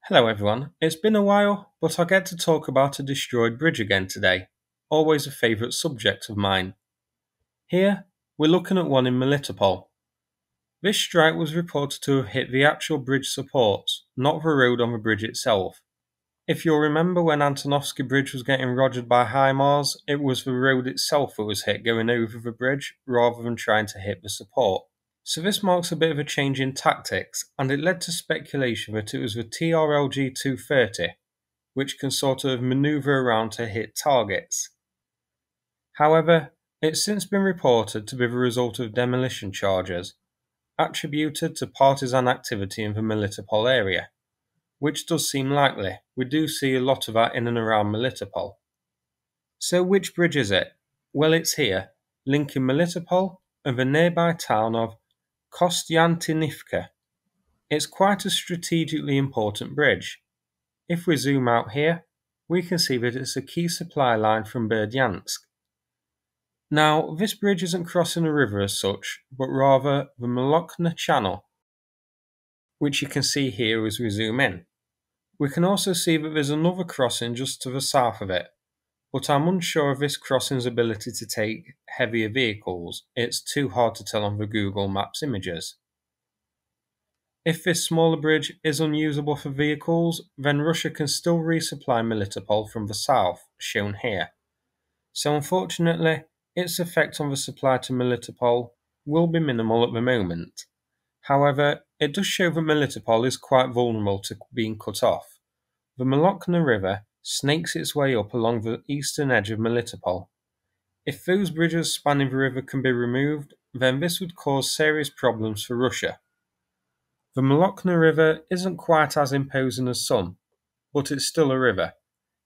Hello everyone, it's been a while, but I get to talk about a destroyed bridge again today, always a favourite subject of mine. Here, we're looking at one in Melitopol. This strike was reported to have hit the actual bridge supports, not the road on the bridge itself. If you'll remember when Antonovsky Bridge was getting rogered by HIMARS, it was the road itself that was hit going over the bridge rather than trying to hit the support. So this marks a bit of a change in tactics, and it led to speculation that it was the TRLG 230, which can sort of manoeuvre around to hit targets. However, it's since been reported to be the result of demolition charges, attributed to partisan activity in the Melitopol area, which does seem likely. We do see a lot of that in and around Melitopol. So which bridge is it? Well, it's here, linking Melitopol and the nearby town of Kostiantynivka. It's quite a strategically important bridge. If we zoom out here, we can see that it's a key supply line from Berdyansk. Now, this bridge isn't crossing a river as such, but rather the Molokna Channel, which you can see here as we zoom in. We can also see that there's another crossing just to the south of it, but I'm unsure of this crossing's ability to take heavier vehicles. It's too hard to tell on the Google Maps images. If this smaller bridge is unusable for vehicles, then Russia can still resupply Melitopol from the south, shown here. So unfortunately, its effect on the supply to Melitopol will be minimal at the moment. However, it does show that Melitopol is quite vulnerable to being cut off. The Molokna River snakes its way up along the eastern edge of Melitopol. If those bridges spanning the river can be removed, then this would cause serious problems for Russia. The Molokna River isn't quite as imposing as some, but it's still a river.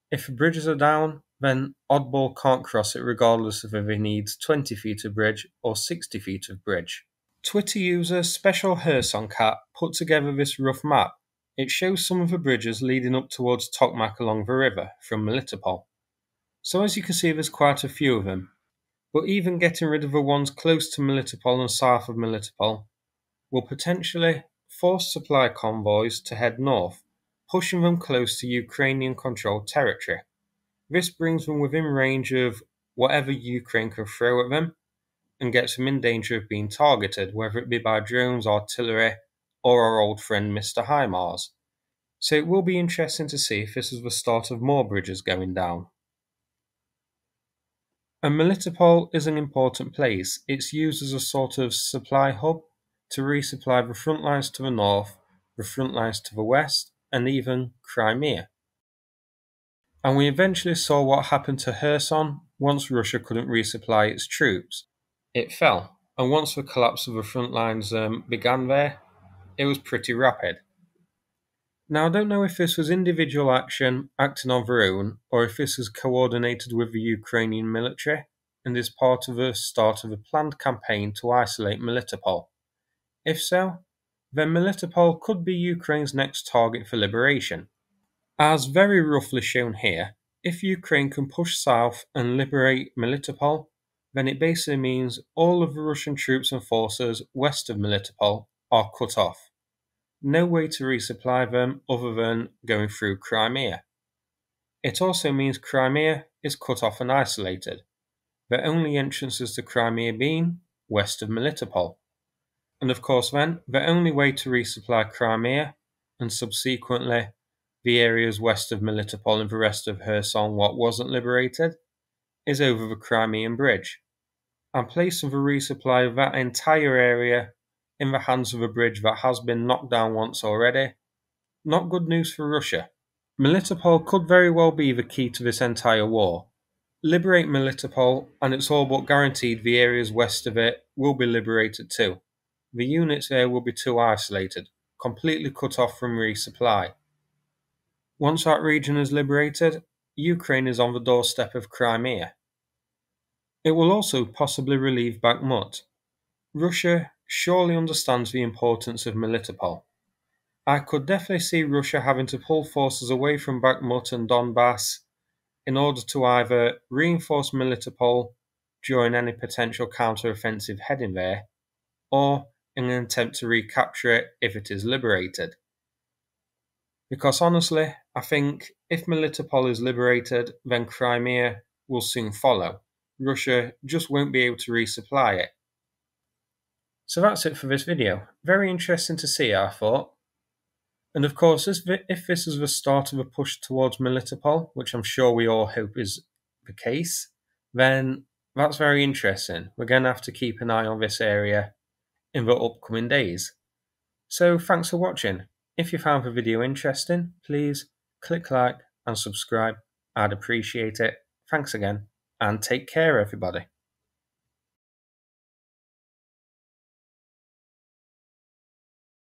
If the bridges are down, then Oddball can't cross it regardless of if he needs 20 feet of bridge or 60 feet of bridge. Twitter user Special Herson Cat put together this rough map. It shows some of the bridges leading up towards Tokmak along the river from Melitopol. So as you can see, there's quite a few of them. But even getting rid of the ones close to Melitopol and south of Melitopol will potentially force supply convoys to head north, pushing them close to Ukrainian-controlled territory. This brings them within range of whatever Ukraine can throw at them, and gets them in danger of being targeted, whether it be by drones, artillery, or our old friend Mr. HIMARS. So it will be interesting to see if this is the start of more bridges going down. And Melitopol is an important place. It's used as a sort of supply hub to resupply the front lines to the north, the front lines to the west, and even Crimea. And we eventually saw what happened to Kherson once Russia couldn't resupply its troops. It fell, and once the collapse of the front lines began there, it was pretty rapid. Now I don't know if this was individual action acting on their own, or if this was coordinated with the Ukrainian military, and is part of the start of a planned campaign to isolate Melitopol. If so, then Melitopol could be Ukraine's next target for liberation. As very roughly shown here, if Ukraine can push south and liberate Melitopol, then it basically means all of the Russian troops and forces west of Melitopol are cut off. No way to resupply them other than going through Crimea. It also means Crimea is cut off and isolated, the only entrances to Crimea being west of Melitopol. And of course then, the only way to resupply Crimea, and subsequently the areas west of Melitopol and the rest of Kherson what wasn't liberated, is over the Crimean Bridge, and placing the resupply of that entire area in the hands of a bridge that has been knocked down once already. Not good news for Russia. Melitopol could very well be the key to this entire war. Liberate Melitopol, and it's all but guaranteed the areas west of it will be liberated too. The units there will be too isolated, completely cut off from resupply. Once that region is liberated, Ukraine is on the doorstep of Crimea. It will also possibly relieve Bakhmut. Russia surely understands the importance of Melitopol. I could definitely see Russia having to pull forces away from Bakhmut and Donbass in order to either reinforce Melitopol during any potential counter-offensive heading there, or in an attempt to recapture it if it is liberated. Because honestly, I think if Melitopol is liberated, then Crimea will soon follow. Russia just won't be able to resupply it. So that's it for this video. Very interesting to see, I thought. And of course, if this is the start of a push towards Melitopol, which I'm sure we all hope is the case, then that's very interesting. We're going to have to keep an eye on this area in the upcoming days. So thanks for watching. If you found the video interesting, please click like and subscribe. I'd appreciate it. Thanks again, and take care everybody.